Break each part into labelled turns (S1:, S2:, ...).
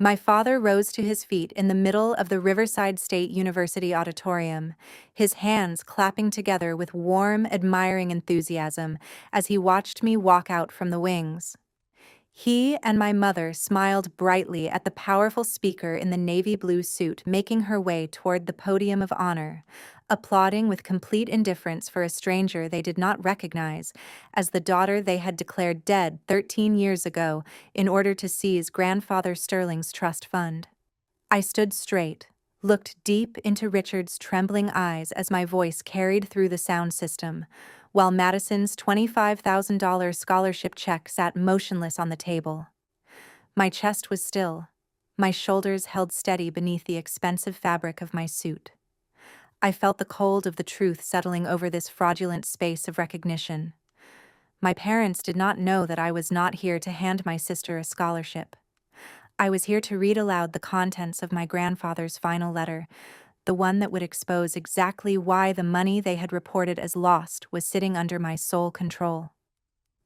S1: My father rose to his feet in the middle of the Riverside State University auditorium, his hands clapping together with warm, admiring enthusiasm as he watched me walk out from the wings. He and my mother smiled brightly at the powerful speaker in the navy blue suit making her way toward the podium of honor, applauding with complete indifference for a stranger they did not recognize as the daughter they had declared dead 13 years ago in order to seize grandfather Sterling's trust fund. I stood straight, looked deep into Richard's trembling eyes as my voice carried through the sound system, while Madison's $25,000 scholarship check sat motionless on the table. My chest was still, my shoulders held steady beneath the expensive fabric of my suit. I felt the cold of the truth settling over this fraudulent space of recognition. My parents did not know that I was not here to hand my sister a scholarship. I was here to read aloud the contents of my grandfather's final letter, the one that would expose exactly why the money they had reported as lost was sitting under my sole control.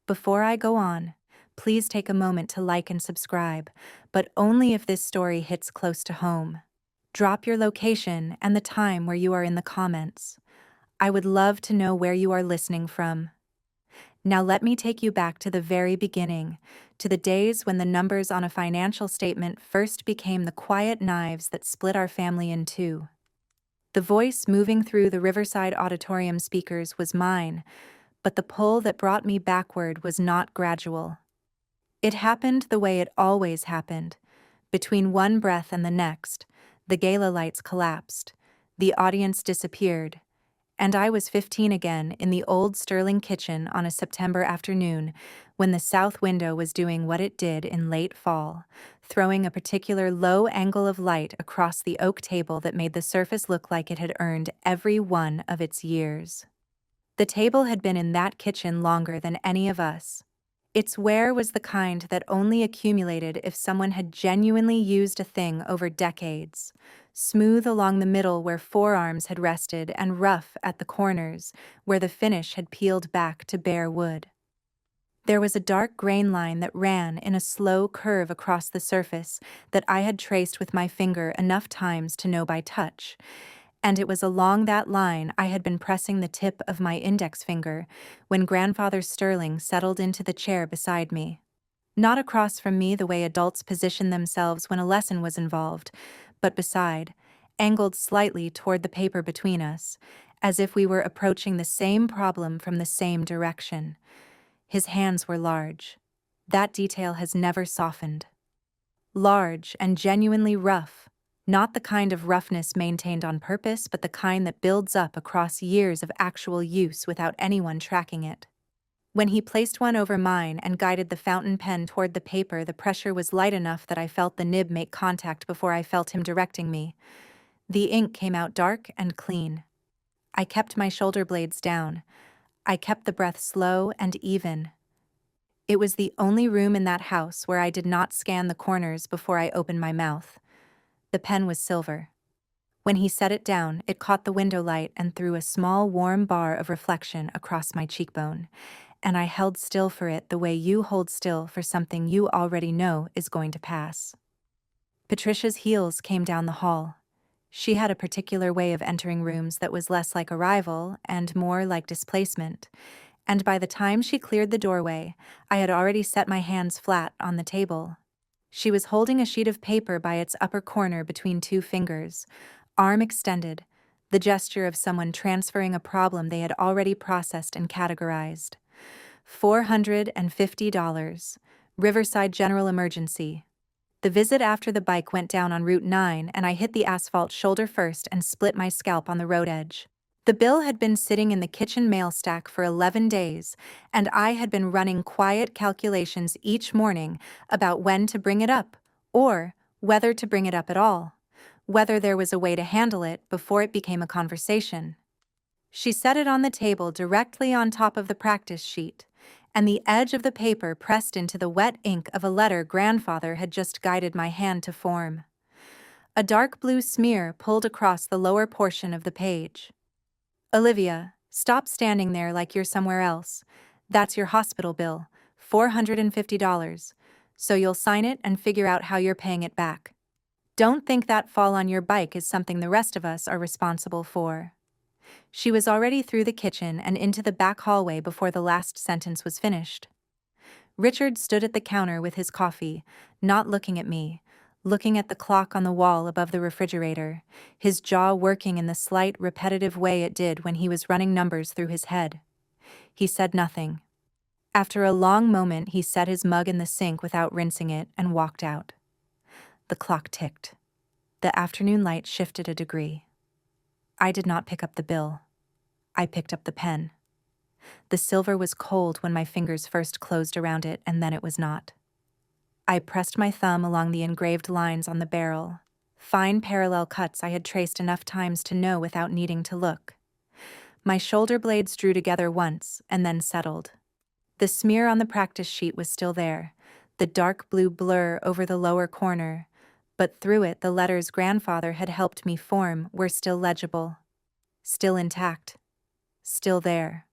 S1: Before I go on, please take a moment to like and subscribe, but only if this story hits close to home. Drop your location and the time where you are in the comments. I would love to know where you are listening from. Now let me take you back to the very beginning, to the days when the numbers on a financial statement first became the quiet knives that split our family in two. The voice moving through the Riverside Auditorium speakers was mine, but the pull that brought me backward was not gradual. It happened the way it always happened. Between one breath and the next, the gala lights collapsed, the audience disappeared, and I was 15 again in the old Sterling kitchen on a September afternoon when the south window was doing what it did in late fall, throwing a particular low angle of light across the oak table that made the surface look like it had earned every one of its years. The table had been in that kitchen longer than any of us. Its wear was the kind that only accumulated if someone had genuinely used a thing over decades, smooth along the middle where forearms had rested and rough at the corners where the finish had peeled back to bare wood. There was a dark grain line that ran in a slow curve across the surface that I had traced with my finger enough times to know by touch, and it was along that line I had been pressing the tip of my index finger when Grandfather Sterling settled into the chair beside me. Not across from me the way adults position themselves when a lesson was involved, but beside, angled slightly toward the paper between us, as if we were approaching the same problem from the same direction. His hands were large. That detail has never softened. Large and genuinely rough. Not the kind of roughness maintained on purpose, but the kind that builds up across years of actual use without anyone tracking it. When he placed one over mine and guided the fountain pen toward the paper, the pressure was light enough that I felt the nib make contact before I felt him directing me. The ink came out dark and clean. I kept my shoulder blades down. I kept the breath slow and even. It was the only room in that house where I did not scan the corners before I opened my mouth. The pen was silver. When he set it down, it caught the window light and threw a small warm bar of reflection across my cheekbone, and I held still for it the way you hold still for something you already know is going to pass. Patricia's heels came down the hall. She had a particular way of entering rooms that was less like arrival and more like displacement, and by the time she cleared the doorway, I had already set my hands flat on the table. She was holding a sheet of paper by its upper corner between two fingers, arm extended, the gesture of someone transferring a problem they had already processed and categorized. $450. Riverside General Emergency. The visit after the bike went down on Route 9 and I hit the asphalt shoulder first and split my scalp on the road edge. The bill had been sitting in the kitchen mail stack for 11 days, and I had been running quiet calculations each morning about when to bring it up, or whether to bring it up at all, whether there was a way to handle it before it became a conversation. She set it on the table directly on top of the practice sheet, and the edge of the paper pressed into the wet ink of a letter Grandfather had just guided my hand to form. A dark blue smear pulled across the lower portion of the page. Olivia, stop standing there like you're somewhere else. That's your hospital bill, $450. So you'll sign it and figure out how you're paying it back. Don't think that fall on your bike is something the rest of us are responsible for." She was already through the kitchen and into the back hallway before the last sentence was finished. Richard stood at the counter with his coffee, not looking at me, looking at the clock on the wall above the refrigerator, his jaw working in the slight, repetitive way it did when he was running numbers through his head. He said nothing. After a long moment, he set his mug in the sink without rinsing it and walked out. The clock ticked. The afternoon light shifted a degree. I did not pick up the bill. I picked up the pen. The silver was cold when my fingers first closed around it, and then it was not. I pressed my thumb along the engraved lines on the barrel, fine parallel cuts I had traced enough times to know without needing to look. My shoulder blades drew together once and then settled. The smear on the practice sheet was still there, the dark blue blur over the lower corner, but through it the letters grandfather had helped me form were still legible, still intact, still there.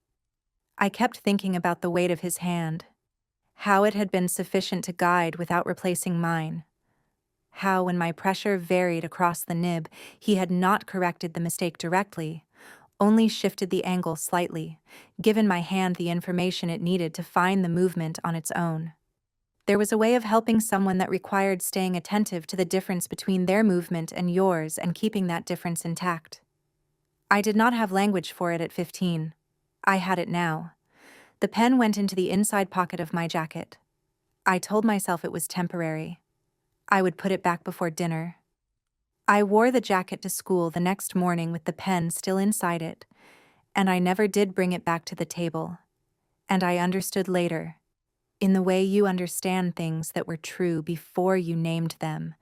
S1: I kept thinking about the weight of his hand, how it had been sufficient to guide without replacing mine, how when my pressure varied across the nib, he had not corrected the mistake directly, only shifted the angle slightly, given my hand the information it needed to find the movement on its own. There was a way of helping someone that required staying attentive to the difference between their movement and yours and keeping that difference intact. I did not have language for it at 15. I had it now. The pen went into the inside pocket of my jacket. I told myself it was temporary. I would put it back before dinner. I wore the jacket to school the next morning with the pen still inside it, and I never did bring it back to the table. And I understood later, in the way you understand things that were true before you named them,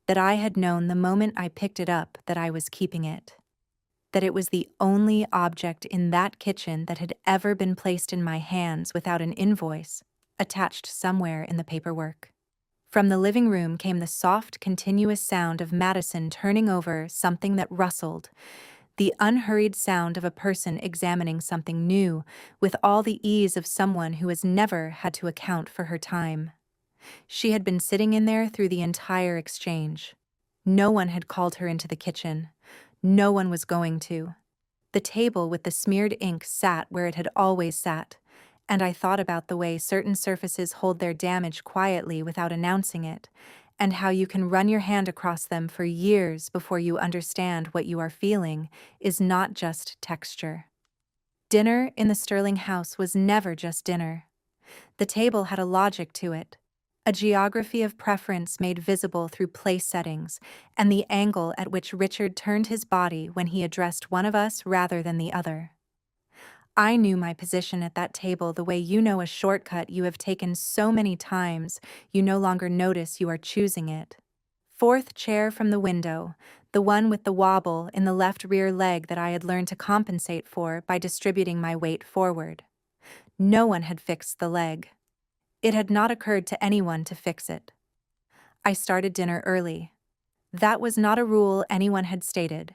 S1: that I had known the moment I picked it up that I was keeping it. That it was the only object in that kitchen that had ever been placed in my hands without an invoice attached somewhere in the paperwork. From the living room came the soft, continuous sound of Madison turning over something that rustled, the unhurried sound of a person examining something new with all the ease of someone who has never had to account for her time. She had been sitting in there through the entire exchange. No one had called her into the kitchen. No one was going to. The table with the smeared ink sat where it had always sat, and I thought about the way certain surfaces hold their damage quietly without announcing it, and how you can run your hand across them for years before you understand what you are feeling is not just texture. Dinner in the Sterling house was never just dinner. The table had a logic to it. A geography of preference made visible through place settings, and the angle at which Richard turned his body when he addressed one of us rather than the other. I knew my position at that table the way you know a shortcut you have taken so many times you no longer notice you are choosing it. Fourth chair from the window, the one with the wobble in the left rear leg that I had learned to compensate for by distributing my weight forward. No one had fixed the leg. It had not occurred to anyone to fix it. I started dinner early. That was not a rule anyone had stated.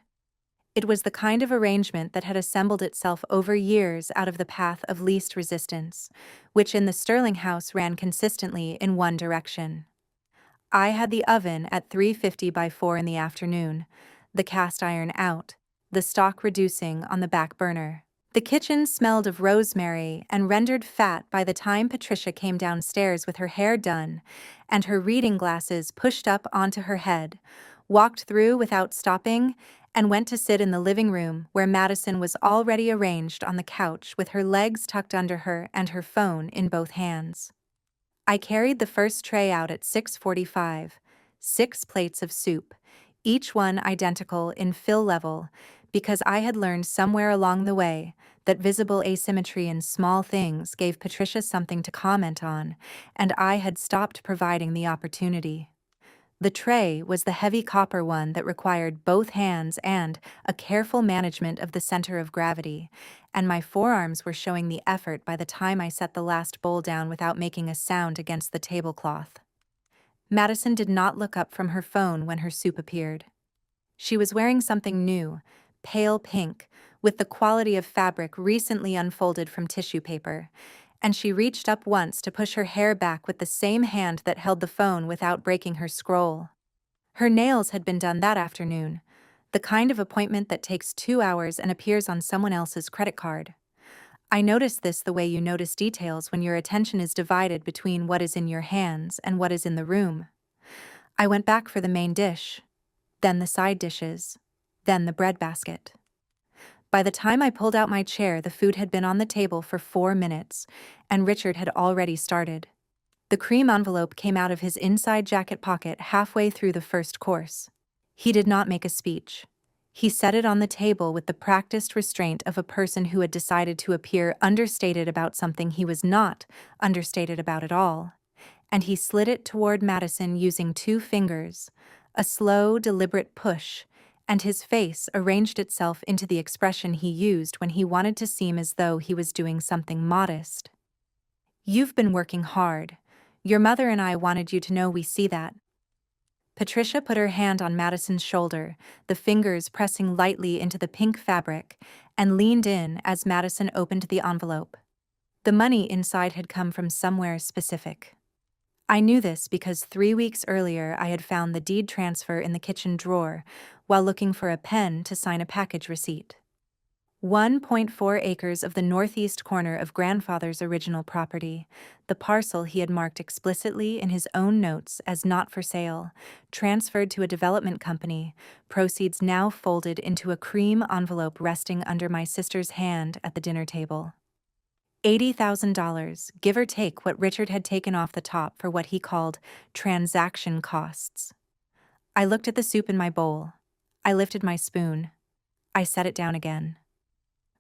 S1: It was the kind of arrangement that had assembled itself over years out of the path of least resistance, which in the Sterling house ran consistently in one direction. I had the oven at 350 by 4 in the afternoon, the cast iron out, the stock reducing on the back burner. The kitchen smelled of rosemary and rendered fat by the time Patricia came downstairs with her hair done and her reading glasses pushed up onto her head, walked through without stopping, and went to sit in the living room where Madison was already arranged on the couch with her legs tucked under her and her phone in both hands. I carried the first tray out at 6:45, 6 plates of soup, each one identical in fill level, because I had learned somewhere along the way that visible asymmetry in small things gave Patricia something to comment on, and I had stopped providing the opportunity. The tray was the heavy copper one that required both hands and a careful management of the center of gravity, and my forearms were showing the effort by the time I set the last bowl down without making a sound against the tablecloth. Madison did not look up from her phone when her soup appeared. She was wearing something new, pale pink, with the quality of fabric recently unfolded from tissue paper, and she reached up once to push her hair back with the same hand that held the phone without breaking her scroll. Her nails had been done that afternoon, the kind of appointment that takes 2 hours and appears on someone else's credit card. I notice this the way you notice details when your attention is divided between what is in your hands and what is in the room. I went back for the main dish, then the side dishes, then the breadbasket. By the time I pulled out my chair, the food had been on the table for 4 minutes, and Richard had already started. The cream envelope came out of his inside jacket pocket halfway through the first course. He did not make a speech. He set it on the table with the practiced restraint of a person who had decided to appear understated about something he was not understated about at all. And he slid it toward Madison using 2 fingers, a slow, deliberate push, and his face arranged itself into the expression he used when he wanted to seem as though he was doing something modest. "You've been working hard. Your mother and I wanted you to know we see that." Patricia put her hand on Madison's shoulder, the fingers pressing lightly into the pink fabric, and leaned in as Madison opened the envelope. The money inside had come from somewhere specific. I knew this because 3 weeks earlier I had found the deed transfer in the kitchen drawer while looking for a pen to sign a package receipt. 1.4 acres of the northeast corner of grandfather's original property, the parcel he had marked explicitly in his own notes as not for sale, transferred to a development company, proceeds now folded into a cream envelope resting under my sister's hand at the dinner table. $80,000, give or take what Richard had taken off the top for what he called transaction costs. I looked at the soup in my bowl. I lifted my spoon. I set it down again.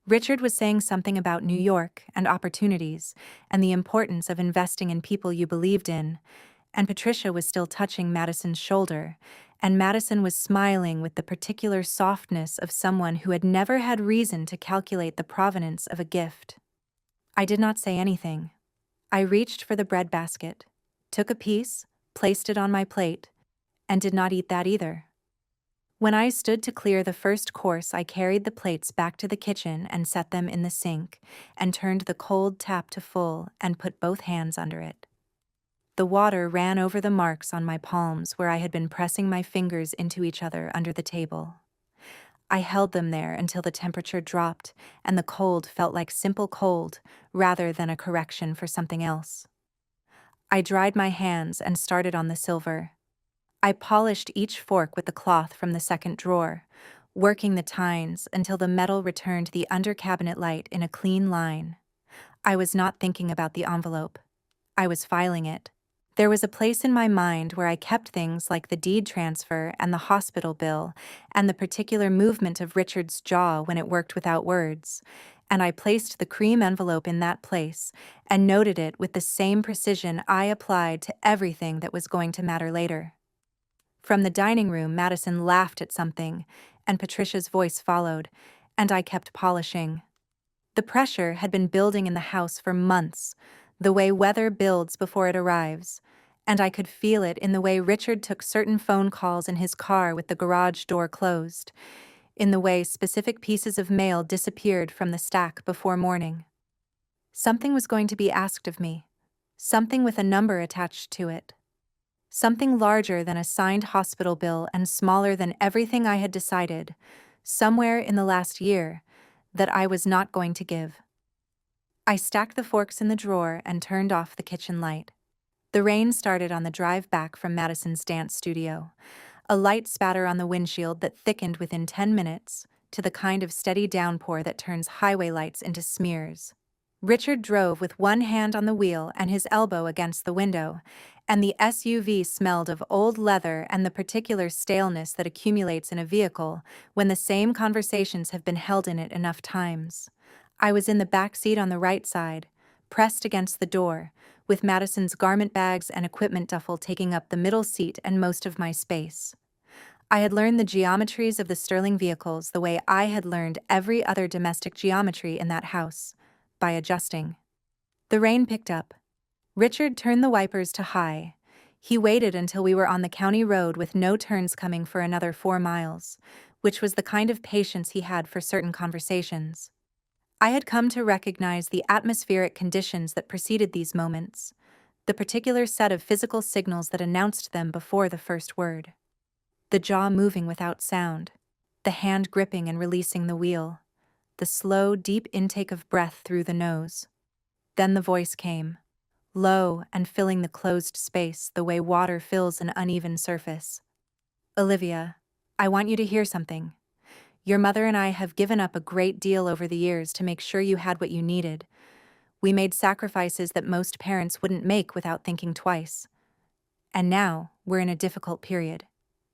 S1: Richard was saying something about New York and opportunities and the importance of investing in people you believed in, and Patricia was still touching Madison's shoulder, and Madison was smiling with the particular softness of someone who had never had reason to calculate the provenance of a gift. I did not say anything. I reached for the breadbasket, took a piece, placed it on my plate, and did not eat that either. When I stood to clear the first course, I carried the plates back to the kitchen and set them in the sink, and turned the cold tap to full and put both hands under it. The water ran over the marks on my palms where I had been pressing my fingers into each other under the table. I held them there until the temperature dropped and the cold felt like simple cold rather than a correction for something else. I dried my hands and started on the silver. I polished each fork with the cloth from the second drawer, working the tines until the metal returned the under-cabinet light in a clean line. I was not thinking about the envelope. I was filing it. There was a place in my mind where I kept things like the deed transfer and the hospital bill and the particular movement of Richard's jaw when it worked without words, and I placed the cream envelope in that place and noted it with the same precision I applied to everything that was going to matter later. From the dining room, Madison laughed at something, and Patricia's voice followed, and I kept polishing. The pressure had been building in the house for months, the way weather builds before it arrives, and I could feel it in the way Richard took certain phone calls in his car with the garage door closed, in the way specific pieces of mail disappeared from the stack before morning. Something was going to be asked of me, something with a number attached to it. Something larger than a signed hospital bill and smaller than everything I had decided, somewhere in the last year, that I was not going to give. I stacked the forks in the drawer and turned off the kitchen light. The rain started on the drive back from Madison's dance studio, a light spatter on the windshield that thickened within 10 minutes, to the kind of steady downpour that turns highway lights into smears. Richard drove with one hand on the wheel and his elbow against the window, and the SUV smelled of old leather and the particular staleness that accumulates in a vehicle when the same conversations have been held in it enough times. I was in the back seat on the right side, pressed against the door, with Madison's garment bags and equipment duffel taking up the middle seat and most of my space. I had learned the geometries of the Sterling vehicles the way I had learned every other domestic geometry in that house, by adjusting. The rain picked up. Richard turned the wipers to high. He waited until we were on the county road with no turns coming for another 4 miles, which was the kind of patience he had for certain conversations. I had come to recognize the atmospheric conditions that preceded these moments, the particular set of physical signals that announced them before the first word. The jaw moving without sound, the hand gripping and releasing the wheel, the slow, deep intake of breath through the nose. Then the voice came, low and filling the closed space the way water fills an uneven surface. Olivia, I want you to hear something. Your mother and I have given up a great deal over the years to make sure you had what you needed. We made sacrifices that most parents wouldn't make without thinking twice. And now, we're in a difficult period.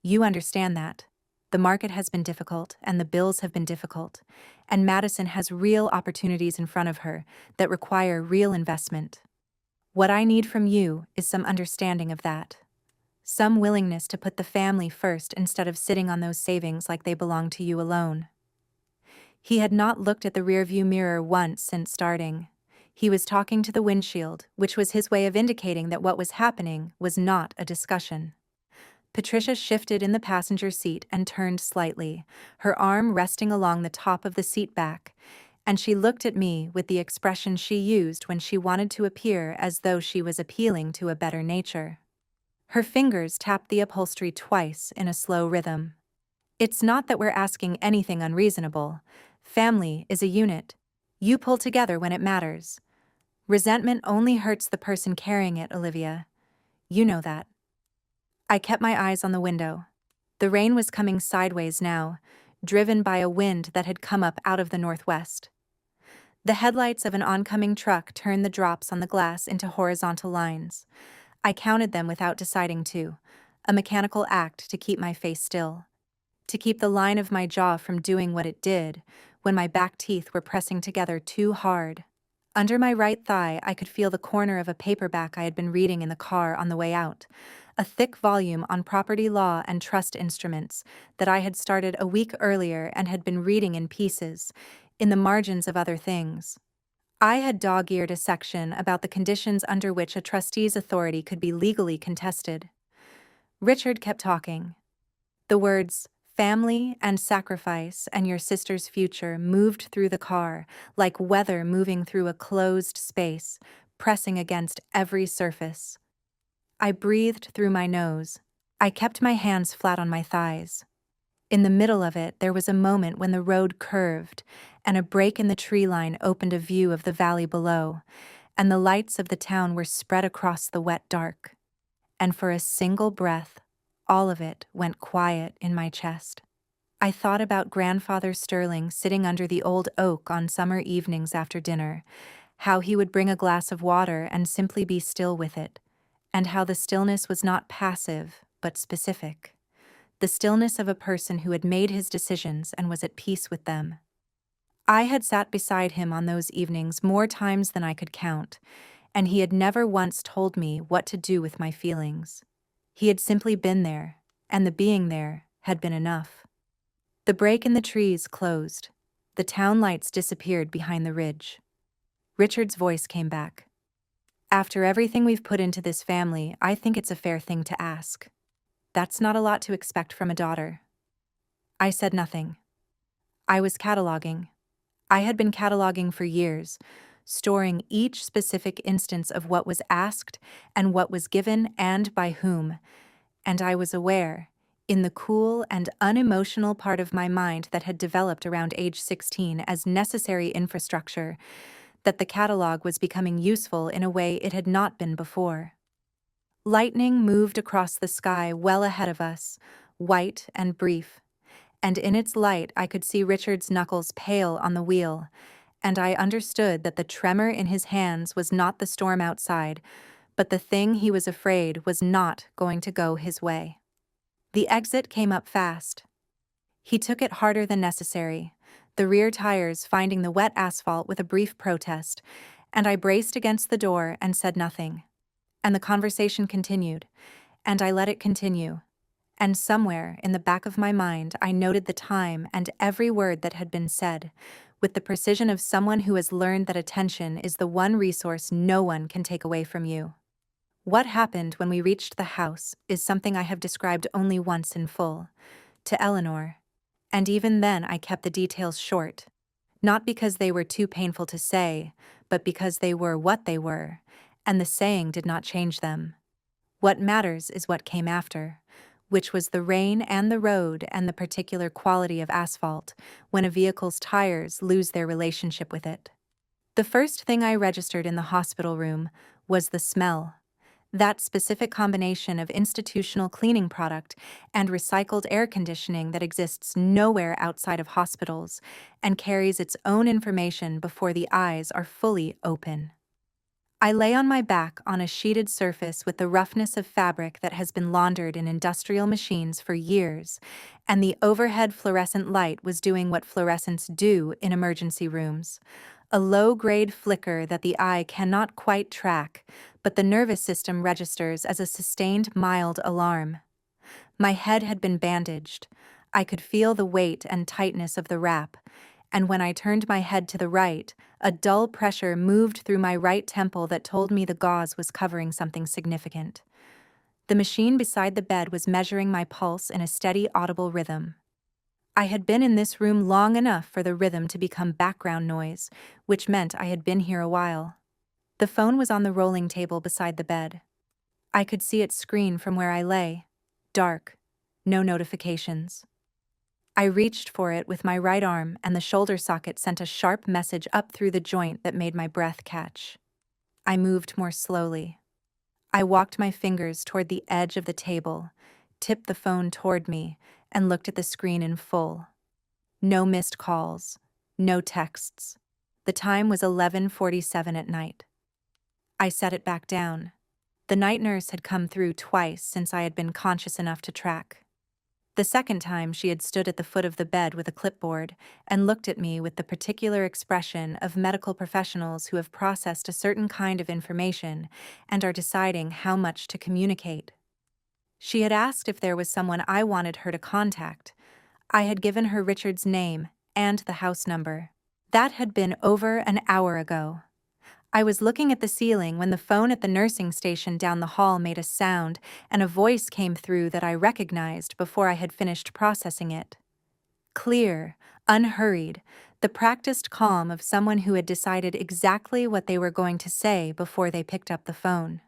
S1: You understand that. The market has been difficult, and the bills have been difficult, and Madison has real opportunities in front of her that require real investment. What I need from you is some understanding of that. Some willingness to put the family first instead of sitting on those savings like they belong to you alone. He had not looked at the rearview mirror once since starting. He was talking to the windshield, which was his way of indicating that what was happening was not a discussion. Patricia shifted in the passenger seat and turned slightly, her arm resting along the top of the seat back, and she looked at me with the expression she used when she wanted to appear as though she was appealing to a better nature. Her fingers tapped the upholstery twice in a slow rhythm. It's not that we're asking anything unreasonable. Family is a unit. You pull together when it matters. Resentment only hurts the person carrying it, Olivia. You know that. I kept my eyes on the window. The rain was coming sideways now, driven by a wind that had come up out of the northwest. The headlights of an oncoming truck turned the drops on the glass into horizontal lines. I counted them without deciding to, a mechanical act to keep my face still, to keep the line of my jaw from doing what it did when my back teeth were pressing together too hard. Under my right thigh, I could feel the corner of a paperback I had been reading in the car on the way out, a thick volume on property law and trust instruments that I had started a week earlier and had been reading in pieces, in the margins of other things. I had dog-eared a section about the conditions under which a trustee's authority could be legally contested. Richard kept talking. The words, family and sacrifice and your sister's future moved through the car, like weather moving through a closed space, pressing against every surface. I breathed through my nose. I kept my hands flat on my thighs. In the middle of it, there was a moment when the road curved, and a break in the tree line opened a view of the valley below, and the lights of the town were spread across the wet dark. And for a single breath, all of it went quiet in my chest. I thought about Grandfather Sterling sitting under the old oak on summer evenings after dinner, how he would bring a glass of water and simply be still with it, and how the stillness was not passive, but specific. The stillness of a person who had made his decisions and was at peace with them. I had sat beside him on those evenings more times than I could count, and he had never once told me what to do with my feelings. He had simply been there, and the being there had been enough. The break in the trees closed. The town lights disappeared behind the ridge. Richard's voice came back. After everything we've put into this family, I think it's a fair thing to ask. That's not a lot to expect from a daughter. I said nothing. I was cataloging. I had been cataloging for years, storing each specific instance of what was asked and what was given and by whom, and I was aware, in the cool and unemotional part of my mind that had developed around age 16 as necessary infrastructure, that the catalog was becoming useful in a way it had not been before. Lightning moved across the sky well ahead of us, white and brief, and in its light I could see Richard's knuckles pale on the wheel, and I understood that the tremor in his hands was not the storm outside, but the thing he was afraid was not going to go his way. The exit came up fast. He took it harder than necessary, the rear tires finding the wet asphalt with a brief protest, and I braced against the door and said nothing. And the conversation continued, and I let it continue. And somewhere in the back of my mind I noted the time and every word that had been said, with the precision of someone who has learned that attention is the one resource no one can take away from you. What happened when we reached the house is something I have described only once in full, to Eleanor, and even then I kept the details short. Not because they were too painful to say, but because they were what they were, and the saying did not change them. What matters is what came after, which was the rain and the road and the particular quality of asphalt when a vehicle's tires lose their relationship with it. The first thing I registered in the hospital room was the smell. That specific combination of institutional cleaning product and recycled air conditioning that exists nowhere outside of hospitals and carries its own information before the eyes are fully open. I lay on my back on a sheeted surface with the roughness of fabric that has been laundered in industrial machines for years, and the overhead fluorescent light was doing what fluorescents do in emergency rooms. A low-grade flicker that the eye cannot quite track, but the nervous system registers as a sustained mild alarm. My head had been bandaged. I could feel the weight and tightness of the wrap, and when I turned my head to the right, a dull pressure moved through my right temple that told me the gauze was covering something significant. The machine beside the bed was measuring my pulse in a steady, audible rhythm. I had been in this room long enough for the rhythm to become background noise, which meant I had been here a while. The phone was on the rolling table beside the bed. I could see its screen from where I lay. Dark. No notifications. I reached for it with my right arm, and the shoulder socket sent a sharp message up through the joint that made my breath catch. I moved more slowly. I walked my fingers toward the edge of the table, tipped the phone toward me, and looked at the screen in full. No missed calls. No texts. The time was 11:47 at night. I set it back down. The night nurse had come through twice since I had been conscious enough to track. The second time she had stood at the foot of the bed with a clipboard and looked at me with the particular expression of medical professionals who have processed a certain kind of information and are deciding how much to communicate. She had asked if there was someone I wanted her to contact. I had given her Richard's name and the house number. That had been over an hour ago. I was looking at the ceiling when the phone at the nursing station down the hall made a sound, and a voice came through that I recognized before I had finished processing it. Clear, unhurried, the practiced calm of someone who had decided exactly what they were going to say before they picked up the phone.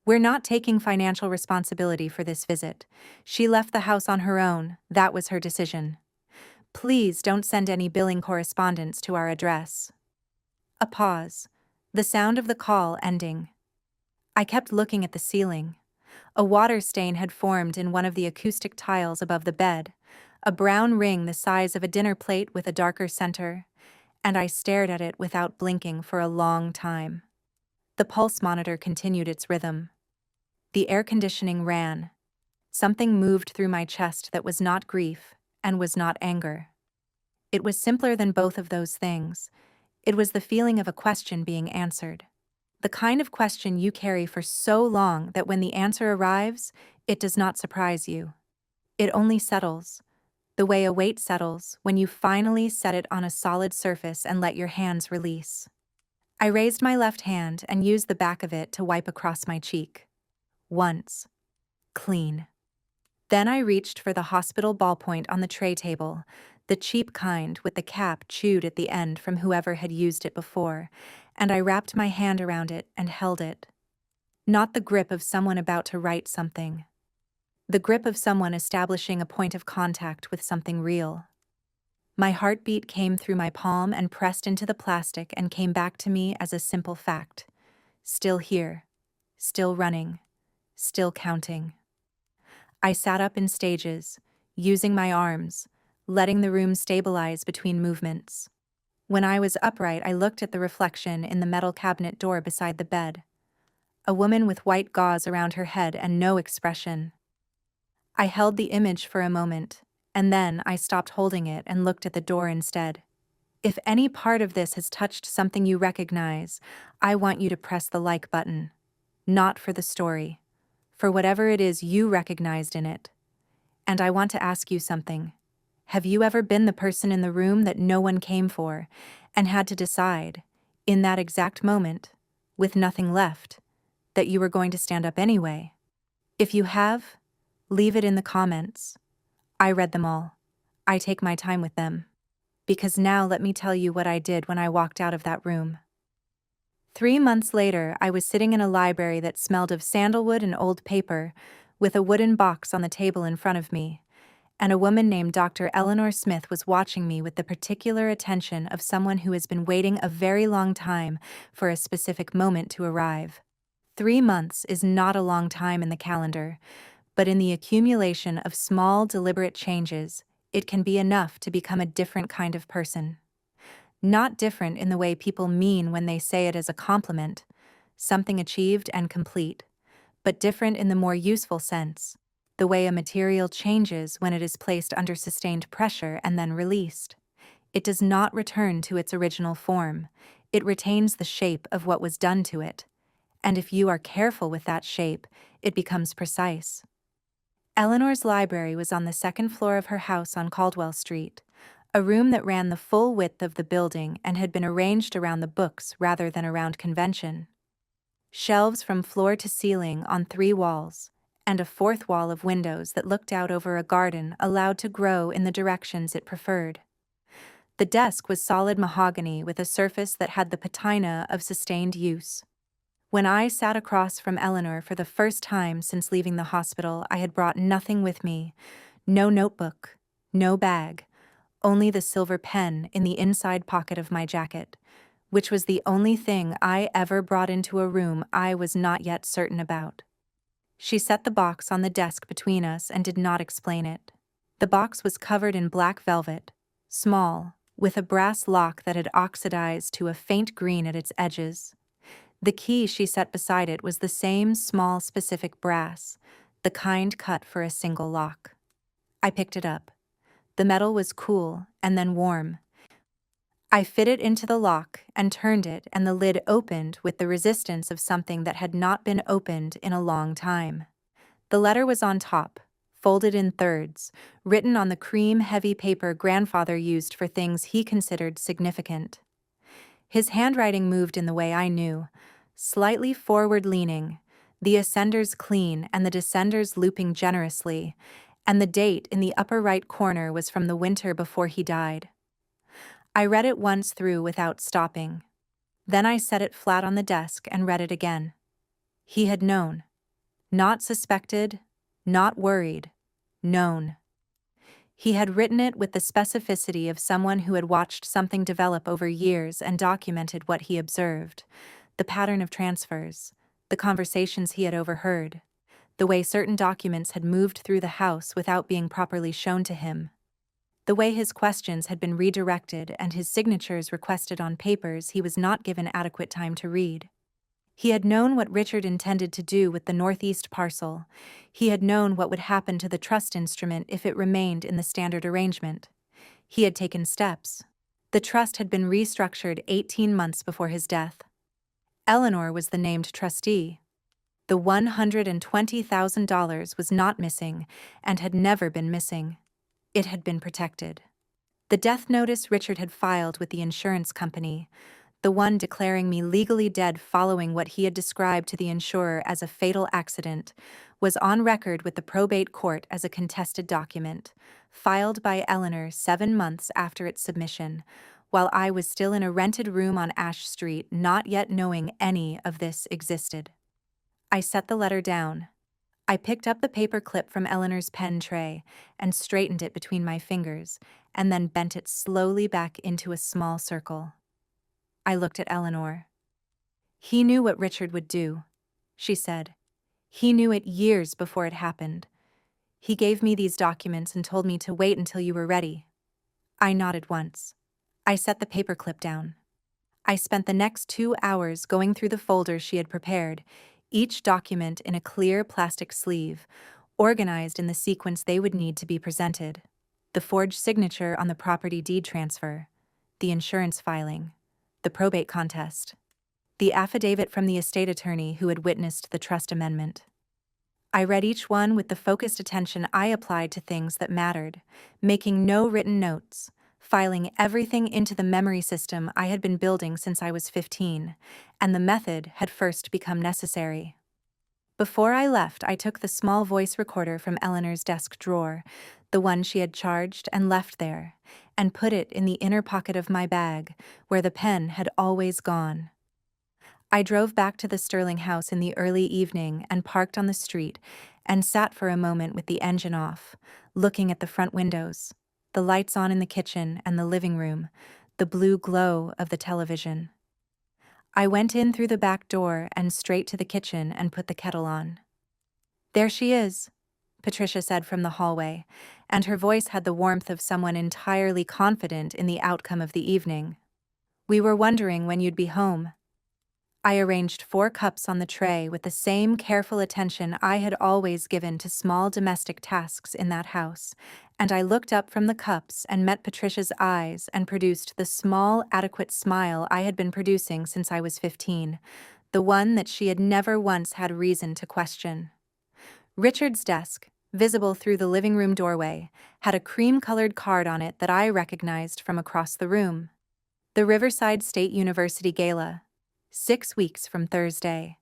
S1: "We're not taking financial responsibility for this visit. She left the house on her own. That was her decision. Please don't send any billing correspondence to our address." A pause. The sound of the call ending. I kept looking at the ceiling. A water stain had formed in one of the acoustic tiles above the bed, a brown ring the size of a dinner plate with a darker center, and I stared at it without blinking for a long time. The pulse monitor continued its rhythm. The air conditioning ran. Something moved through my chest that was not grief and was not anger. It was simpler than both of those things. It was the feeling of a question being answered. The kind of question you carry for so long that when the answer arrives, it does not surprise you. It only settles, the way a weight settles when you finally set it on a solid surface and let your hands release. I raised my left hand and used the back of it to wipe across my cheek. Once. Clean. Then I reached for the hospital ballpoint on the tray table, the cheap kind with the cap chewed at the end from whoever had used it before, and I wrapped my hand around it and held it. Not the grip of someone about to write something. The grip of someone establishing a point of contact with something real. My heartbeat came through my palm and pressed into the plastic and came back to me as a simple fact. Still here. Still running. Still counting. I sat up in stages, using my arms, letting the room stabilize between movements. When I was upright, I looked at the reflection in the metal cabinet door beside the bed. A woman with white gauze around her head and no expression. I held the image for a moment, and then I stopped holding it and looked at the door instead. If any part of this has touched something you recognize, I want you to press the like button. Not for the story. For whatever it is you recognized in it. And I want to ask you something. Have you ever been the person in the room that no one came for, and had to decide, in that exact moment, with nothing left, that you were going to stand up anyway? If you have, leave it in the comments. I read them all. I take my time with them. because now let me tell you what I did when I walked out of that room. 3 months later, I was sitting in a library that smelled of sandalwood and old paper, with a wooden box on the table in front of me, and a woman named Dr. Eleanor Smith was watching me with the particular attention of someone who has been waiting a very long time for a specific moment to arrive. 3 months is not a long time in the calendar, but in the accumulation of small, deliberate changes, it can be enough to become a different kind of person. Not different in the way people mean when they say it as a compliment, something achieved and complete, but different in the more useful sense, the way a material changes when it is placed under sustained pressure and then released. It does not return to its original form. It retains the shape of what was done to it, and if you are careful with that shape, it becomes precise. Eleanor's library was on the second floor of her house on Caldwell Street, a room that ran the full width of the building and had been arranged around the books rather than around convention. Shelves from floor to ceiling on 3 walls, and a fourth wall of windows that looked out over a garden allowed to grow in the directions it preferred. The desk was solid mahogany with a surface that had the patina of sustained use. When I sat across from Eleanor for the first time since leaving the hospital, I had brought nothing with me, no notebook, no bag, only the silver pen in the inside pocket of my jacket, which was the only thing I ever brought into a room I was not yet certain about. She set the box on the desk between us and did not explain it. The box was covered in black velvet, small, with a brass lock that had oxidized to a faint green at its edges. The key she set beside it was the same small specific brass, the kind cut for a single lock. I picked it up. The metal was cool and then warm. I fit it into the lock and turned it, and the lid opened with the resistance of something that had not been opened in a long time. The letter was on top, folded in thirds, written on the cream-heavy paper grandfather used for things he considered significant. His handwriting moved in the way I knew, slightly forward-leaning, the ascenders clean and the descenders looping generously, and the date in the upper right corner was from the winter before he died. I read it once through without stopping. Then I set it flat on the desk and read it again. He had known. Not suspected, not worried, known. He had written it with the specificity of someone who had watched something develop over years and documented what he observed, the pattern of transfers, the conversations he had overheard, the way certain documents had moved through the house without being properly shown to him, the way his questions had been redirected and his signatures requested on papers he was not given adequate time to read. He had known what Richard intended to do with the northeast parcel. He had known what would happen to the trust instrument if it remained in the standard arrangement. He had taken steps. The trust had been restructured 18 months before his death. Eleanor was the named trustee. The $120,000 was not missing and had never been missing. It had been protected. The death notice Richard had filed with the insurance company, the one declaring me legally dead following what he had described to the insurer as a fatal accident, was on record with the probate court as a contested document, filed by Eleanor 7 months after its submission, while I was still in a rented room on Ash Street, not yet knowing any of this existed. I set the letter down. I picked up the paper clip from Eleanor's pen tray and straightened it between my fingers, and then bent it slowly back into a small circle. I looked at Eleanor. He knew what Richard would do, she said. He knew it years before it happened. He gave me these documents and told me to wait until you were ready. I nodded once. I set the paperclip down. I spent the next 2 hours going through the folders she had prepared, each document in a clear plastic sleeve, organized in the sequence they would need to be presented: the forged signature on the property deed transfer, the insurance filing, the probate contest, the affidavit from the estate attorney who had witnessed the trust amendment. I read each one with the focused attention I applied to things that mattered, making no written notes, filing everything into the memory system I had been building since I was 15, and the method had first become necessary. Before I left, I took the small voice recorder from Eleanor's desk drawer, the one she had charged and left there, and put it in the inner pocket of my bag, where the pen had always gone. I drove back to the Sterling house in the early evening and parked on the street and sat for a moment with the engine off, looking at the front windows, the lights on in the kitchen and the living room, the blue glow of the television. I went in through the back door and straight to the kitchen and put the kettle on. "There she is," Patricia said from the hallway, and her voice had the warmth of someone entirely confident in the outcome of the evening. "We were wondering when you'd be home." I arranged 4 cups on the tray with the same careful attention I had always given to small domestic tasks in that house, and I looked up from the cups and met Patricia's eyes and produced the small, adequate smile I had been producing since I was 15, the one that she had never once had reason to question. Richard's desk, visible through the living room doorway, had a cream-colored card on it that I recognized from across the room. The Riverside State University Gala. 6 weeks from Thursday.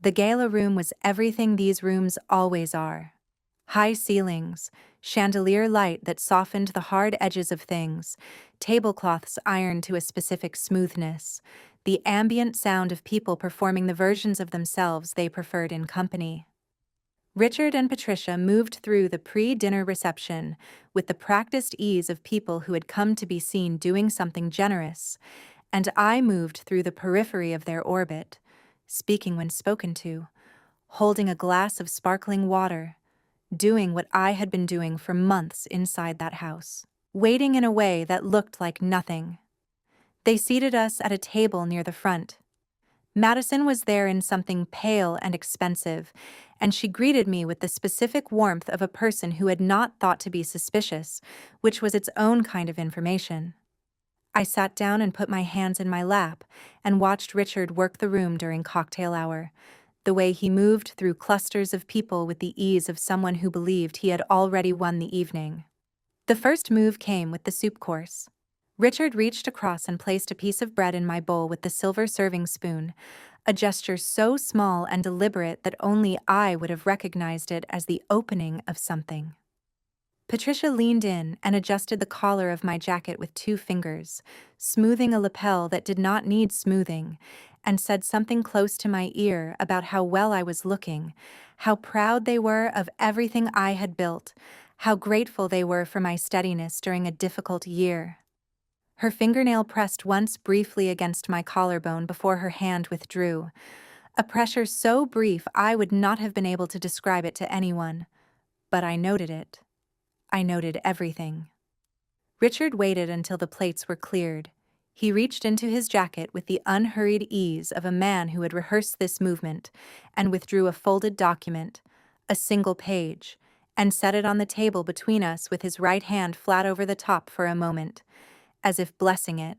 S1: The gala room was everything these rooms always are. High ceilings, chandelier light that softened the hard edges of things, tablecloths ironed to a specific smoothness, the ambient sound of people performing the versions of themselves they preferred in company. Richard and Patricia moved through the pre-dinner reception with the practiced ease of people who had come to be seen doing something generous, and I moved through the periphery of their orbit, speaking when spoken to, holding a glass of sparkling water, doing what I had been doing for months inside that house, waiting in a way that looked like nothing. They seated us at a table near the front. Madison was there in something pale and expensive, and she greeted me with the specific warmth of a person who had not thought to be suspicious, which was its own kind of information. I sat down and put my hands in my lap and watched Richard work the room during cocktail hour, the way he moved through clusters of people with the ease of someone who believed he had already won the evening. The first move came with the soup course. Richard reached across and placed a piece of bread in my bowl with the silver serving spoon, a gesture so small and deliberate that only I would have recognized it as the opening of something. Patricia leaned in and adjusted the collar of my jacket with 2 fingers, smoothing a lapel that did not need smoothing, and said something close to my ear about how well I was looking, how proud they were of everything I had built, how grateful they were for my steadiness during a difficult year. Her fingernail pressed once briefly against my collarbone before her hand withdrew, a pressure so brief I would not have been able to describe it to anyone, but I noted it. I noted everything. Richard waited until the plates were cleared. He reached into his jacket with the unhurried ease of a man who had rehearsed this movement and withdrew a folded document, a single page, and set it on the table between us with his right hand flat over the top for a moment, as if blessing it.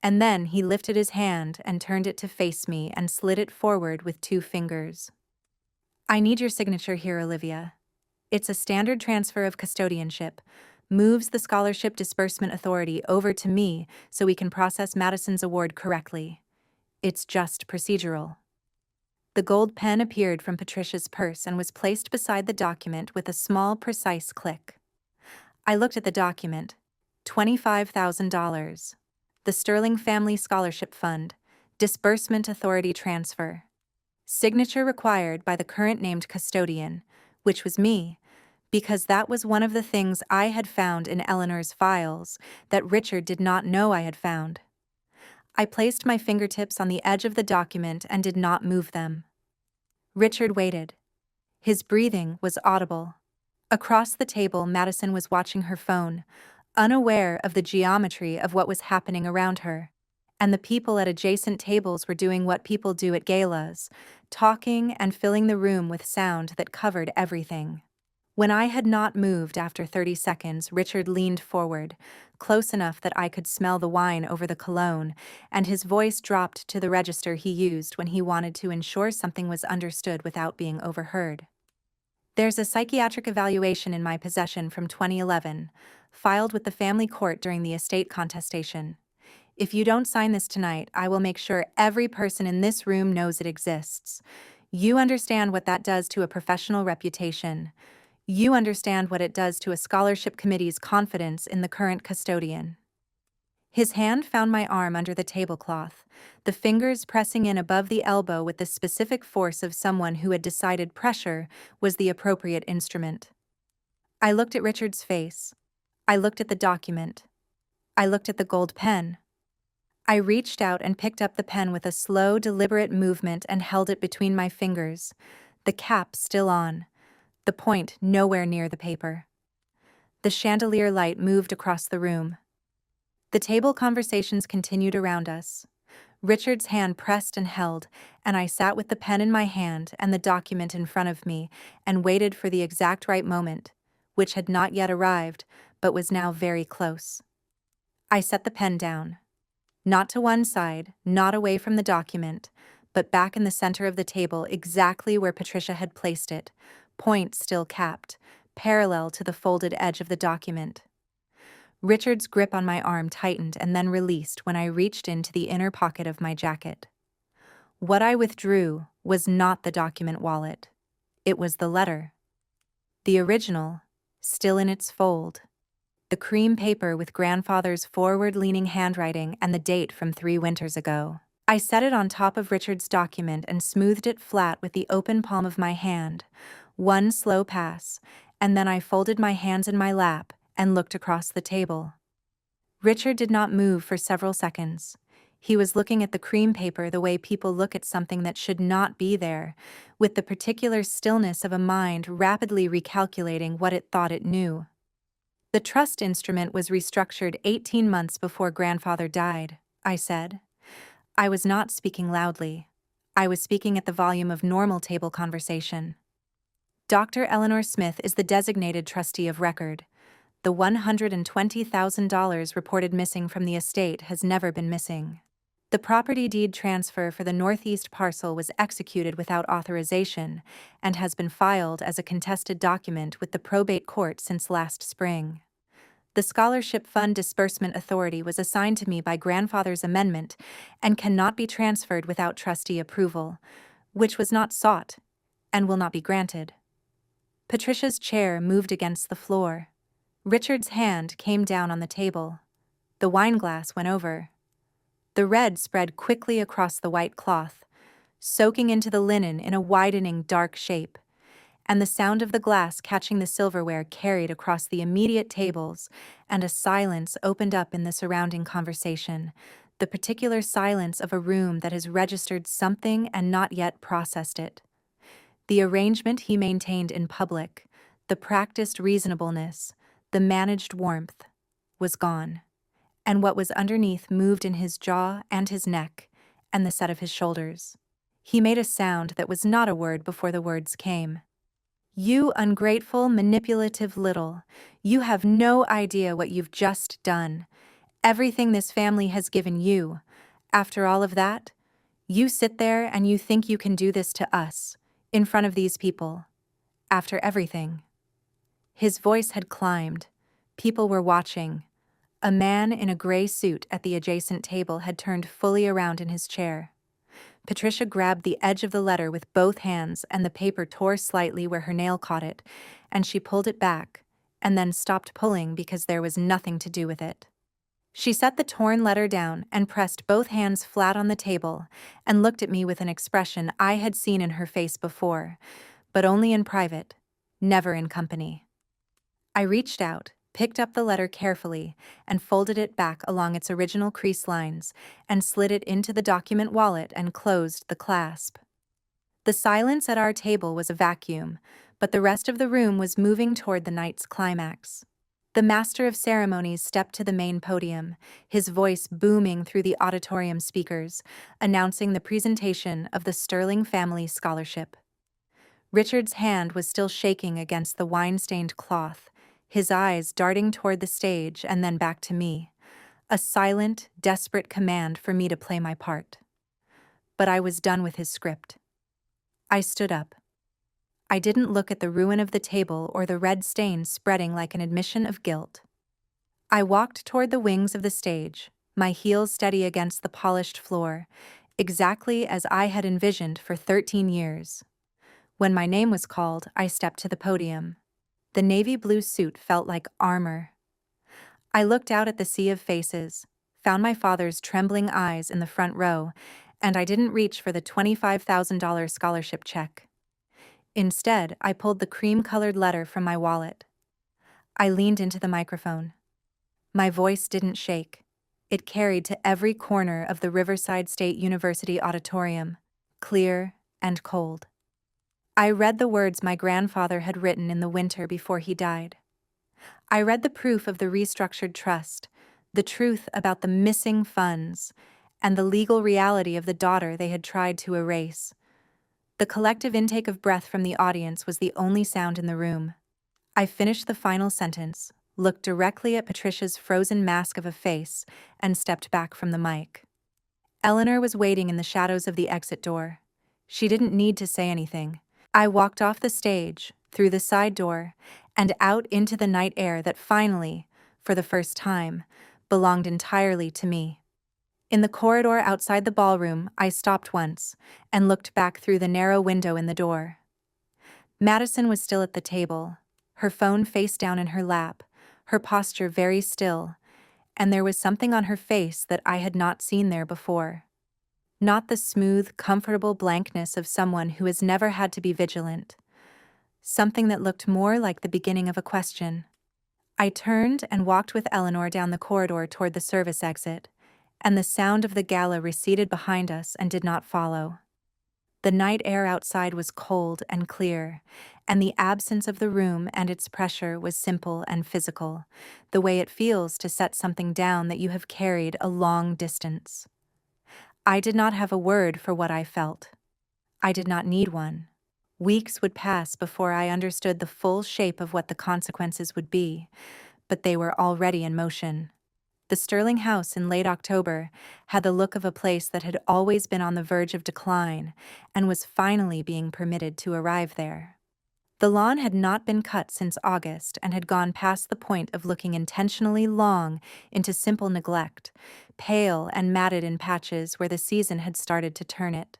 S1: And then he lifted his hand and turned it to face me and slid it forward with 2 fingers. "I need your signature here, Olivia. It's a standard transfer of custodianship, moves the Scholarship Disbursement Authority over to me so we can process Madison's award correctly. It's just procedural." The gold pen appeared from Patricia's purse and was placed beside the document with a small, precise click. I looked at the document. $25,000. The Sterling Family Scholarship Fund, Disbursement Authority Transfer. Signature required by the current named custodian, which was me, because that was one of the things I had found in Eleanor's files that Richard did not know I had found. I placed my fingertips on the edge of the document and did not move them. Richard waited. His breathing was audible. Across the table, Madison was watching her phone, unaware of the geometry of what was happening around her, and the people at adjacent tables were doing what people do at galas, talking and filling the room with sound that covered everything. When I had not moved after 30 seconds, Richard leaned forward, close enough that I could smell the wine over the cologne, and his voice dropped to the register he used when he wanted to ensure something was understood without being overheard. "There's a psychiatric evaluation in my possession from 2011, filed with the family court during the estate contestation. If you don't sign this tonight, I will make sure every person in this room knows it exists. You understand what that does to a professional reputation. You understand what it does to a scholarship committee's confidence in the current custodian." His hand found my arm under the tablecloth, the fingers pressing in above the elbow with the specific force of someone who had decided pressure was the appropriate instrument. I looked at Richard's face. I looked at the document. I looked at the gold pen. I reached out and picked up the pen with a slow, deliberate movement and held it between my fingers, the cap still on, the point nowhere near the paper. The chandelier light moved across the room. The table conversations continued around us. Richard's hand pressed and held, and I sat with the pen in my hand and the document in front of me and waited for the exact right moment, which had not yet arrived, but was now very close. I set the pen down. Not to one side, not away from the document, but back in the center of the table exactly where Patricia had placed it, point still capped, parallel to the folded edge of the document. Richard's grip on my arm tightened and then released when I reached into the inner pocket of my jacket. What I withdrew was not the document wallet. It was the letter. The original, still in its fold. The cream paper with grandfather's forward-leaning handwriting and the date from 3 winters ago. I set it on top of Richard's document and smoothed it flat with the open palm of my hand. One slow pass, and then I folded my hands in my lap and looked across the table. Richard did not move for several seconds. He was looking at the cream paper the way people look at something that should not be there, with the particular stillness of a mind rapidly recalculating what it thought it knew. "The trust instrument was restructured 18 months before grandfather died," I said. I was not speaking loudly. I was speaking at the volume of normal table conversation. "Dr. Eleanor Smith is the designated trustee of record. The $120,000 reported missing from the estate has never been missing. The property deed transfer for the northeast parcel was executed without authorization and has been filed as a contested document with the probate court since last spring. The Scholarship Fund Disbursement Authority was assigned to me by grandfather's amendment and cannot be transferred without trustee approval, which was not sought and will not be granted." Patricia's chair moved against the floor. Richard's hand came down on the table. The wineglass went over. The red spread quickly across the white cloth, soaking into the linen in a widening dark shape, and the sound of the glass catching the silverware carried across the immediate tables, and a silence opened up in the surrounding conversation, the particular silence of a room that has registered something and not yet processed it. The arrangement he maintained in public, the practiced reasonableness, the managed warmth, was gone, and what was underneath moved in his jaw and his neck and the set of his shoulders. He made a sound that was not a word before the words came. "You ungrateful, manipulative little, you have no idea what you've just done. Everything this family has given you. After all of that, you sit there and you think you can do this to us, in front of these people. After everything." His voice had climbed. People were watching. A man in a gray suit at the adjacent table had turned fully around in his chair. Patricia grabbed the edge of the letter with both hands and the paper tore slightly where her nail caught it, and she pulled it back, and then stopped pulling because there was nothing to do with it. She set the torn letter down and pressed both hands flat on the table and looked at me with an expression I had seen in her face before, but only in private, never in company. I reached out, picked up the letter carefully, and folded it back along its original crease lines, and slid it into the document wallet and closed the clasp. The silence at our table was a vacuum, but the rest of the room was moving toward the night's climax. The master of ceremonies stepped to the main podium, his voice booming through the auditorium speakers, announcing the presentation of the Sterling Family Scholarship. Richard's hand was still shaking against the wine-stained cloth, his eyes darting toward the stage and then back to me, a silent, desperate command for me to play my part. But I was done with his script. I stood up. I didn't look at the ruin of the table or the red stain spreading like an admission of guilt. I walked toward the wings of the stage, my heels steady against the polished floor, exactly as I had envisioned for 13 years. When my name was called, I stepped to the podium. The navy blue suit felt like armor. I looked out at the sea of faces, found my father's trembling eyes in the front row, and I didn't reach for the $25,000 scholarship check. Instead, I pulled the cream-colored letter from my wallet. I leaned into the microphone. My voice didn't shake. It carried to every corner of the Riverside State University auditorium, clear and cold. I read the words my grandfather had written in the winter before he died. I read the proof of the restructured trust, the truth about the missing funds, and the legal reality of the daughter they had tried to erase. The collective intake of breath from the audience was the only sound in the room. I finished the final sentence, looked directly at Patricia's frozen mask of a face, and stepped back from the mic. Eleanor was waiting in the shadows of the exit door. She didn't need to say anything. I walked off the stage, through the side door, and out into the night air that finally, for the first time, belonged entirely to me. In the corridor outside the ballroom, I stopped once and looked back through the narrow window in the door. Madison was still at the table, her phone face down in her lap, her posture very still, and there was something on her face that I had not seen there before. Not the smooth, comfortable blankness of someone who has never had to be vigilant. Something that looked more like the beginning of a question. I turned and walked with Eleanor down the corridor toward the service exit, and the sound of the gala receded behind us and did not follow. The night air outside was cold and clear, and the absence of the room and its pressure was simple and physical, the way it feels to set something down that you have carried a long distance. I did not have a word for what I felt. I did not need one. Weeks would pass before I understood the full shape of what the consequences would be, but they were already in motion. The Sterling house in late October had the look of a place that had always been on the verge of decline and was finally being permitted to arrive there. The lawn had not been cut since August and had gone past the point of looking intentionally long into simple neglect, pale and matted in patches where the season had started to turn it.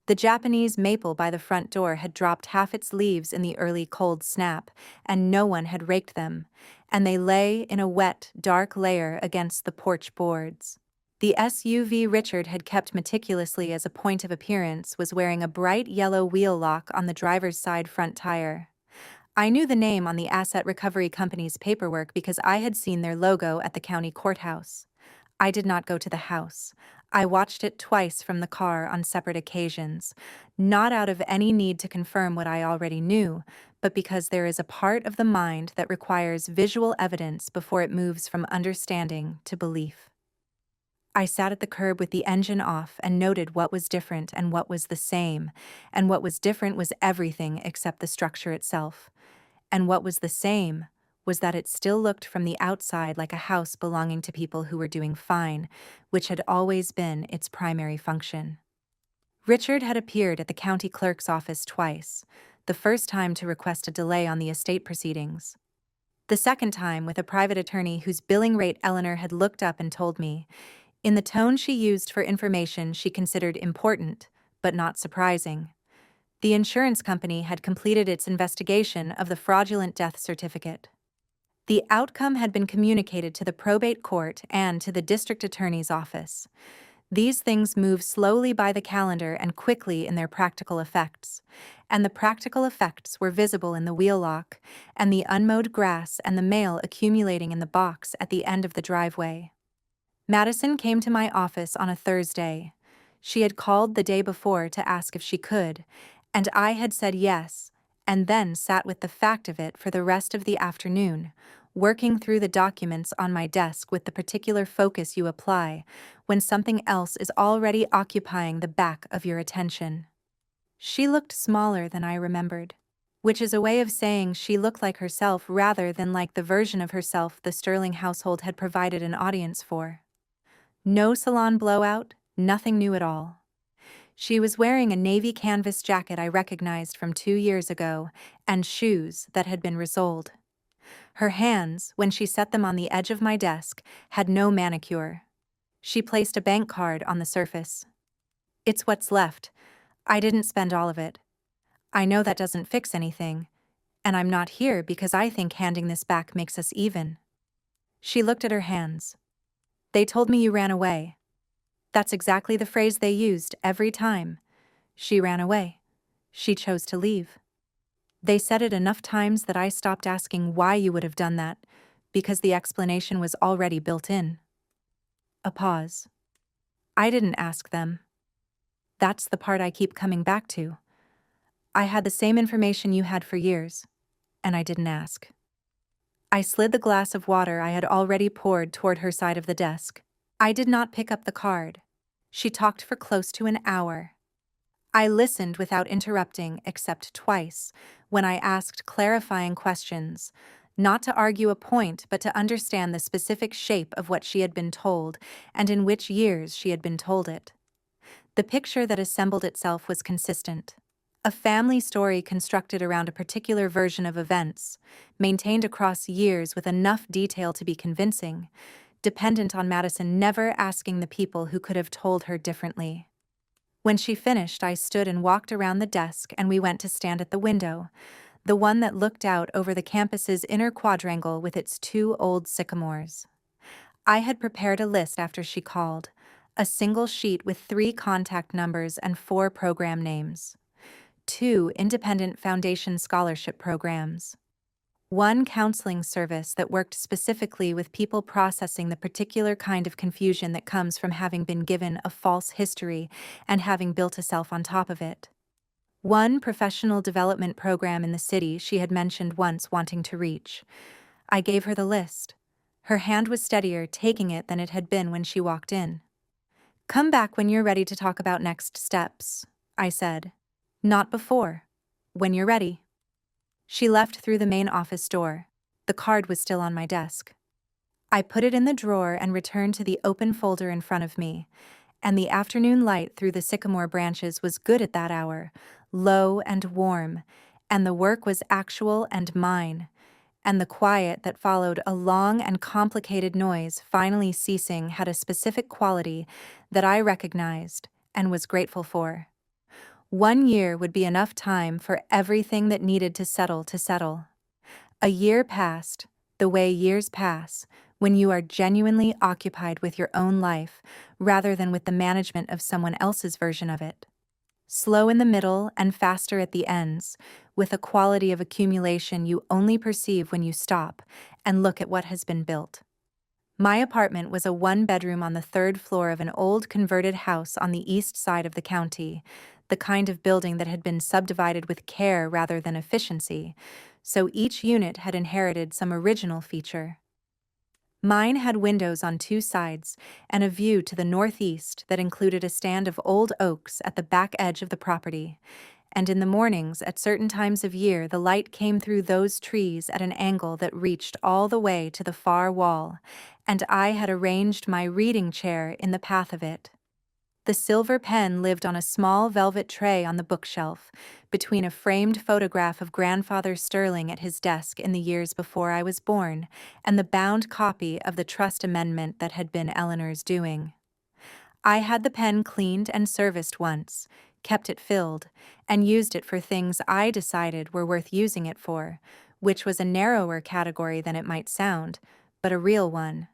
S1: The Japanese maple by the front door had dropped half its leaves in the early cold snap, and no one had raked them, and they lay in a wet, dark layer against the porch boards. The SUV Richard had kept meticulously as a point of appearance was wearing a bright yellow wheel lock on the driver's side front tire. I knew the name on the Asset Recovery Company's paperwork because I had seen their logo at the county courthouse. I did not go to the house. I watched it twice from the car on separate occasions, not out of any need to confirm what I already knew, but because there is a part of the mind that requires visual evidence before it moves from understanding to belief. I sat at the curb with the engine off and noted what was different and what was the same, and what was different was everything except the structure itself. And what was the same was that it still looked from the outside like a house belonging to people who were doing fine, which had always been its primary function. Richard had appeared at the county clerk's office twice, the first time to request a delay on the estate proceedings. The second time with a private attorney whose billing rate Eleanor had looked up and told me, in the tone she used for information she considered important, but not surprising. The insurance company had completed its investigation of the fraudulent death certificate. The outcome had been communicated to the probate court and to the district attorney's office. These things move slowly by the calendar and quickly in their practical effects, and the practical effects were visible in the wheel lock and the unmowed grass and the mail accumulating in the box at the end of the driveway. Madison came to my office on a Thursday. She had called the day before to ask if she could, and I had said yes, and then sat with the fact of it for the rest of the afternoon, working through the documents on my desk with the particular focus you apply when something else is already occupying the back of your attention. She looked smaller than I remembered, which is a way of saying she looked like herself rather than like the version of herself the Sterling household had provided an audience for. No salon blowout, nothing new at all. She was wearing a navy canvas jacket I recognized from 2 years ago, and shoes that had been resoled. Her hands, when she set them on the edge of my desk, had no manicure. She placed a bank card on the surface. It's what's left. I didn't spend all of it. I know that doesn't fix anything, And I'm not here because I think handing this back makes us even. She looked at her hands. They told me you ran away. That's exactly the phrase they used every time. She ran away. She chose to leave. They said it enough times that I stopped asking why you would have done that, because the explanation was already built in. A pause. I didn't ask them. That's the part I keep coming back to. I had the same information you had for years, and I didn't ask. I slid the glass of water I had already poured toward her side of the desk. I did not pick up the card. She talked for close to an hour. I listened without interrupting except twice, when I asked clarifying questions, not to argue a point but to understand the specific shape of what she had been told and in which years she had been told it. The picture that assembled itself was consistent. A family story constructed around a particular version of events, maintained across years with enough detail to be convincing, dependent on Madison never asking the people who could have told her differently. When she finished, I stood and walked around the desk and we went to stand at the window, the one that looked out over the campus's inner quadrangle with its 2 old sycamores. I had prepared a list after she called, a single sheet with 3 contact numbers and 4 program names. 2 independent foundation scholarship programs. 1 counseling service that worked specifically with people processing the particular kind of confusion that comes from having been given a false history and having built a self on top of it. 1 professional development program in the city she had mentioned once wanting to reach. I gave her the list. Her hand was steadier taking it than it had been when she walked in. "Come back when you're ready to talk about next steps," I said. "Not before. When you're ready." She left through the main office door. The card was still on my desk. I put it in the drawer and returned to the open folder in front of me, and the afternoon light through the sycamore branches was good at that hour, low and warm, and the work was actual and mine, and the quiet that followed a long and complicated noise finally ceasing had a specific quality that I recognized and was grateful for. 1 year would be enough time for everything that needed to settle. A year passed, the way years pass, when you are genuinely occupied with your own life rather than with the management of someone else's version of it. Slow in the middle and faster at the ends, with a quality of accumulation you only perceive when you stop and look at what has been built. My apartment was a 1-bedroom on the 3rd floor of an old converted house on the east side of the county, the kind of building that had been subdivided with care rather than efficiency, so each unit had inherited some original feature. Mine had windows on 2 sides and a view to the northeast that included a stand of old oaks at the back edge of the property, and in the mornings at certain times of year the light came through those trees at an angle that reached all the way to the far wall, and I had arranged my reading chair in the path of it. The silver pen lived on a small velvet tray on the bookshelf, between a framed photograph of Grandfather Sterling at his desk in the years before I was born, and the bound copy of the trust amendment that had been Eleanor's doing. I had the pen cleaned and serviced once, kept it filled, and used it for things I decided were worth using it for, which was a narrower category than it might sound, but a real one.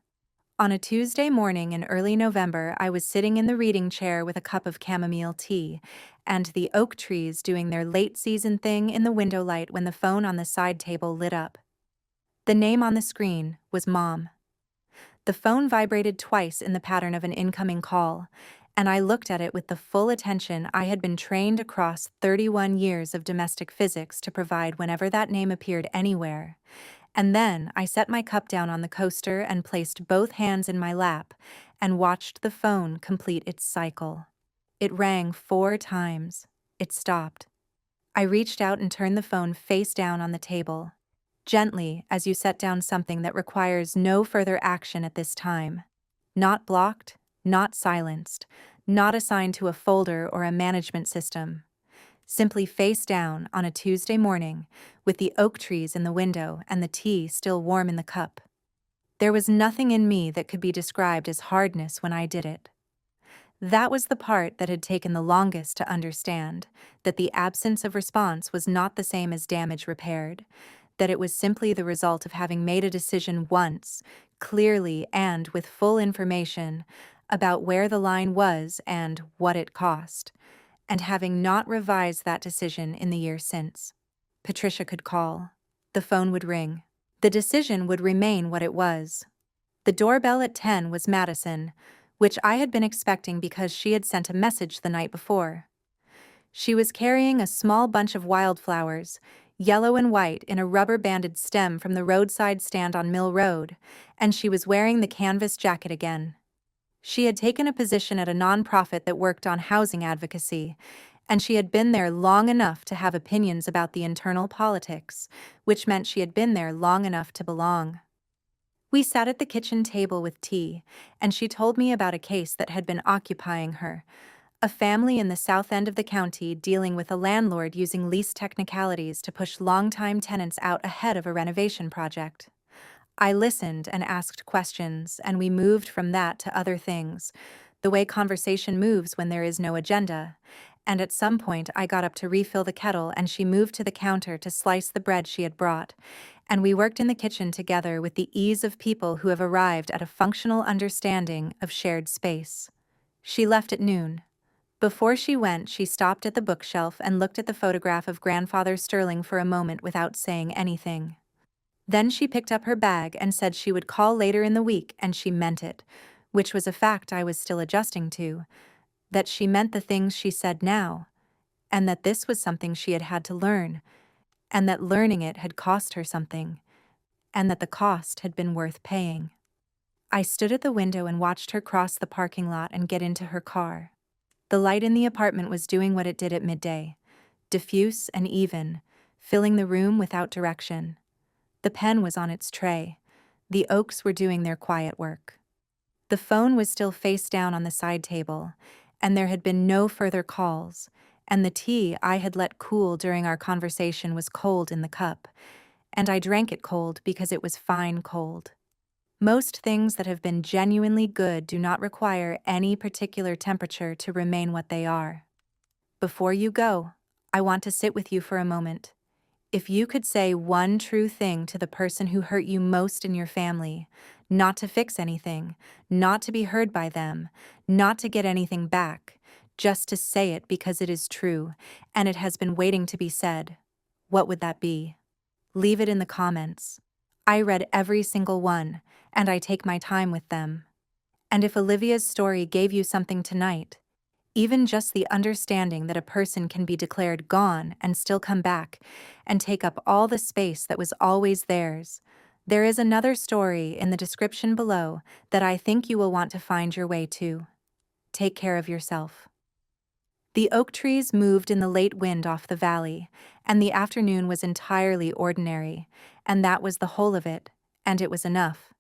S1: On a Tuesday morning in early November, I was sitting in the reading chair with a cup of chamomile tea, and the oak trees doing their late-season thing in the window light when the phone on the side table lit up. The name on the screen was Mom. The phone vibrated twice in the pattern of an incoming call, and I looked at it with the full attention I had been trained across 31 years of domestic physics to provide whenever that name appeared anywhere. And then I set my cup down on the coaster and placed both hands in my lap and watched the phone complete its cycle. It rang 4 times. It stopped. I reached out and turned the phone face down on the table, gently as you set down something that requires no further action at this time. Not blocked, not silenced, not assigned to a folder or a management system. Simply face down on a Tuesday morning, with the oak trees in the window and the tea still warm in the cup. There was nothing in me that could be described as hardness when I did it. That was the part that had taken the longest to understand, that the absence of response was not the same as damage repaired, that it was simply the result of having made a decision once, clearly and with full information, about where the line was and what it cost, and having not revised that decision in the year since. Patricia could call. The phone would ring. The decision would remain what it was. The doorbell at 10 was Madison, which I had been expecting because she had sent a message the night before. She was carrying a small bunch of wildflowers, yellow and white, in a rubber-banded stem from the roadside stand on Mill Road, and she was wearing the canvas jacket again. She had taken a position at a nonprofit that worked on housing advocacy, and she had been there long enough to have opinions about the internal politics, which meant she had been there long enough to belong. We sat at the kitchen table with tea, and she told me about a case that had been occupying her, a family in the south end of the county dealing with a landlord using lease technicalities to push longtime tenants out ahead of a renovation project. I listened and asked questions, and we moved from that to other things, the way conversation moves when there is no agenda. And at some point I got up to refill the kettle and she moved to the counter to slice the bread she had brought, and we worked in the kitchen together with the ease of people who have arrived at a functional understanding of shared space. She left at noon. Before she went, she stopped at the bookshelf and looked at the photograph of Grandfather Sterling for a moment without saying anything. Then she picked up her bag and said she would call later in the week, and she meant it, which was a fact I was still adjusting to, that she meant the things she said now, and that this was something she had had to learn, and that learning it had cost her something, and that the cost had been worth paying. I stood at the window and watched her cross the parking lot and get into her car. The light in the apartment was doing what it did at midday, diffuse and even, filling the room without direction. The pen was on its tray. The oaks were doing their quiet work. The phone was still face down on the side table, and there had been no further calls, and the tea I had let cool during our conversation was cold in the cup, and I drank it cold because it was fine cold. Most things that have been genuinely good do not require any particular temperature to remain what they are. Before you go, I want to sit with you for a moment. If you could say one true thing to the person who hurt you most in your family, not to fix anything, not to be heard by them, not to get anything back, just to say it because it is true, and it has been waiting to be said, what would that be? Leave it in the comments. I read every single one, and I take my time with them. And if Olivia's story gave you something tonight, even just the understanding that a person can be declared gone and still come back and take up all the space that was always theirs, there is another story in the description below that I think you will want to find your way to. Take care of yourself. The oak trees moved in the late wind off the valley, and the afternoon was entirely ordinary, and that was the whole of it, and it was enough.